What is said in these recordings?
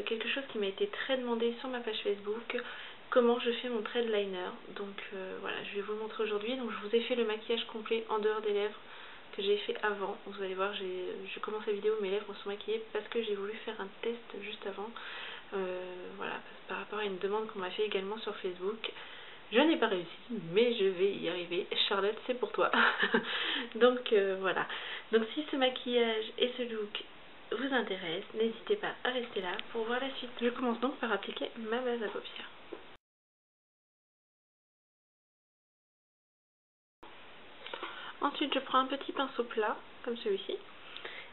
quelque chose qui m'a été très demandé sur ma page Facebook, comment je fais mon thread liner. Donc voilà, je vais vous le montrer aujourd'hui. Donc je vous ai fait le maquillage complet en dehors des lèvres que j'ai fait avant. Vous allez voir, je commence la vidéo, mes lèvres sont maquillées parce que j'ai voulu faire un test juste avant. Voilà, par rapport à une demande qu'on m'a fait également sur Facebook. Je n'ai pas réussi, mais je vais y arriver. Charlotte, c'est pour toi. Donc voilà. Donc si ce maquillage et ce look vous intéressent, n'hésitez pas à rester là pour voir la suite. Je commence donc par appliquer ma base à paupières. Ensuite, je prends un petit pinceau plat, comme celui-ci,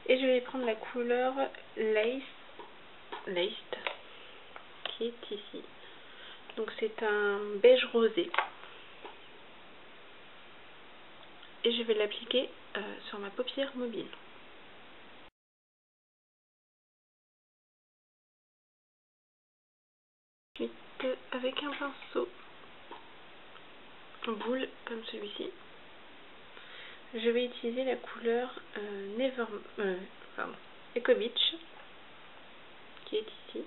et je vais prendre la couleur Laced, qui est ici. Donc c'est un beige rosé. Et je vais l'appliquer sur ma paupière mobile. Ensuite, avec un pinceau boule, comme celui-ci, je vais utiliser la couleur Eco Beach, qui est ici.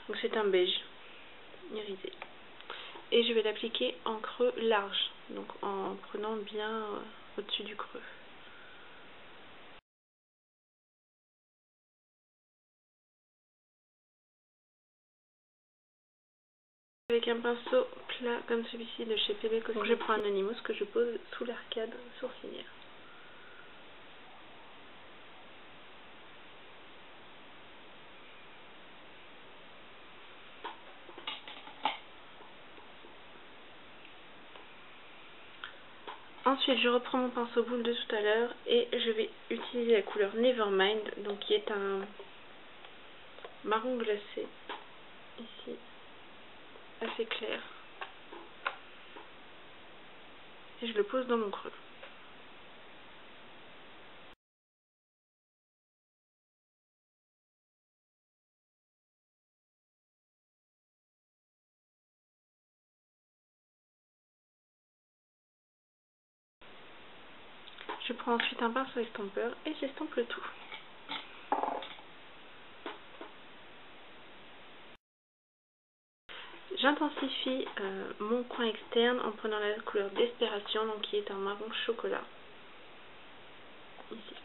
Donc c'est un beige irisé. Et je vais l'appliquer en creux large, donc en prenant bien au-dessus du creux. Avec un pinceau plat comme celui-ci de chez PB Cosmetics, je prends un Anonymous que je pose sous l'arcade sourcilière. Ensuite, je reprends mon pinceau boule de tout à l'heure et je vais utiliser la couleur Nevermind, donc qui est un marron glacé, ici, assez clair. Et je le pose dans mon creux. Je prends ensuite un pinceau estompeur et j'estompe le tout. J'intensifie mon coin externe en prenant la couleur Desperation, donc qui est un marron chocolat. Ici.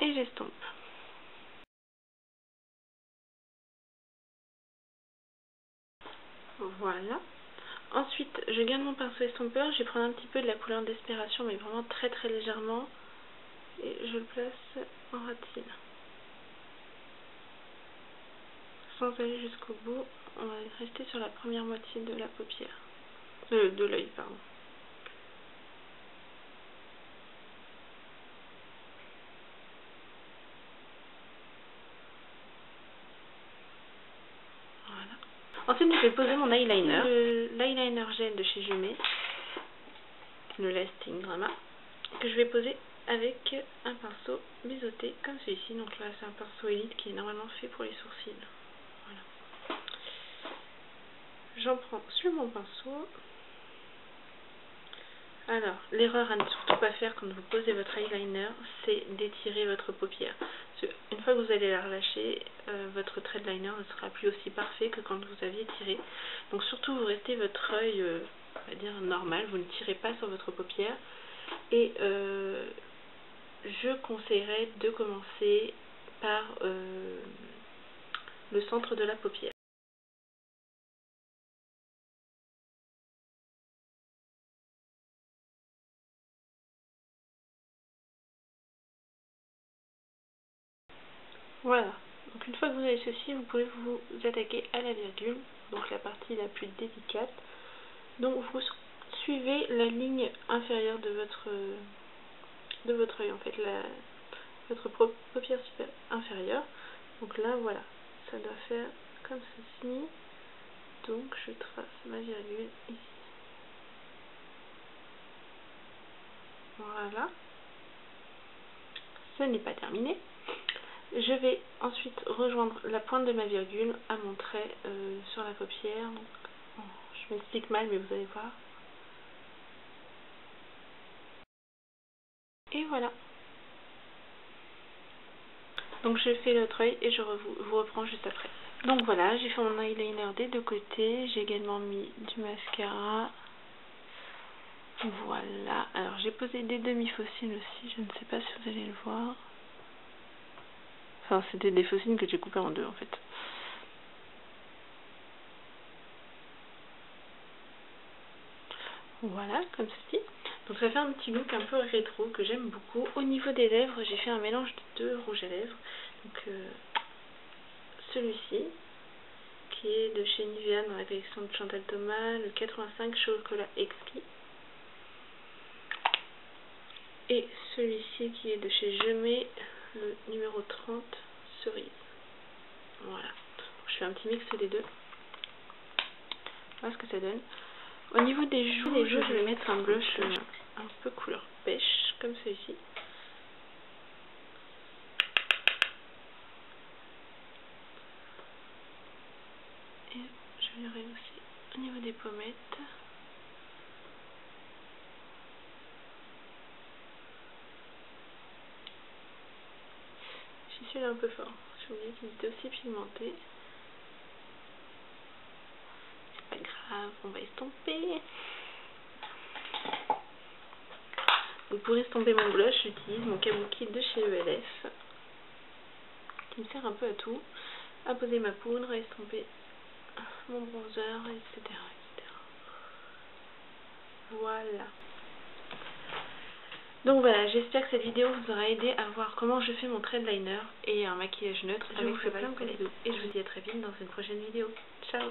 Et j'estompe. Voilà. Ensuite, je garde mon pinceau estompeur, je vais prendre un petit peu de la couleur Desperation, mais vraiment très très légèrement. Et je le place en ratine. Sans aller jusqu'au bout, on va rester sur la première moitié de la paupière. De l'œil, pardon. Voilà. Ensuite, je vais poser mon eyeliner. L'eyeliner gel de chez Jumet, le Lasting Drama, que je vais poser avec un pinceau biseauté comme celui-ci. Donc là, c'est un pinceau Elite qui est normalement fait pour les sourcils. Voilà. J'en prends sur mon pinceau. Alors, l'erreur à ne surtout pas faire quand vous posez votre eyeliner, c'est d'étirer votre paupière. Une fois que vous allez la relâcher, votre trait de liner ne sera plus aussi parfait que quand vous aviez tiré. Donc surtout, vous restez votre œil, on va dire, normal, vous ne tirez pas sur votre paupière. Et je conseillerais de commencer par le centre de la paupière. Voilà, donc une fois que vous avez ceci, vous pouvez vous attaquer à la virgule, donc la partie la plus délicate. Donc vous suivez la ligne inférieure de votre œil, en fait, votre paupière supérieure inférieure. Donc là, voilà, ça doit faire comme ceci. Donc je trace ma virgule ici. Voilà. Ce n'est pas terminé. Je vais ensuite rejoindre la pointe de ma virgule à mon trait sur la paupière. Donc, je Je m'explique mal, mais vous allez voir. Et voilà. Donc je fais l'autre œil et je vous reprends juste après. Donc voilà, j'ai fait mon eyeliner des deux côtés. J'ai également mis du mascara. Voilà. Alors j'ai posé des demi-faucines aussi. Je ne sais pas si vous allez le voir. Enfin, c'était des faucines que j'ai coupées en deux en fait. Voilà, comme ceci. Donc ça fait un petit look un peu rétro que j'aime beaucoup. Au niveau des lèvres, j'ai fait un mélange de deux rouges à lèvres. Donc celui-ci, qui est de chez Nivea dans la collection de Chantal Thomas, le 85 Chocolat Exquis. Et celui-ci qui est de chez Gemay, le numéro 30 Cerise. Voilà. Je fais un petit mix des deux. Voilà ce que ça donne. Au niveau des joues, je vais mettre un blush un peu couleur pêche, comme celui-ci. Et je verrai aussi au niveau des pommettes. J'y suis là un peu fort. J'ai oublié qu'il était aussi pigmenté. C'est pas grave, on va estomper. Donc pour estomper mon blush, j'utilise mon Kabuki de chez ELF, qui me sert un peu à tout, à poser ma poudre, à estomper mon bronzer, etc. etc. Voilà. Donc voilà, j'espère que cette vidéo vous aura aidé à voir comment je fais mon trait de liner et un maquillage neutre. Je vous fais plein de bisous et je vous dis à très vite dans une prochaine vidéo. Ciao!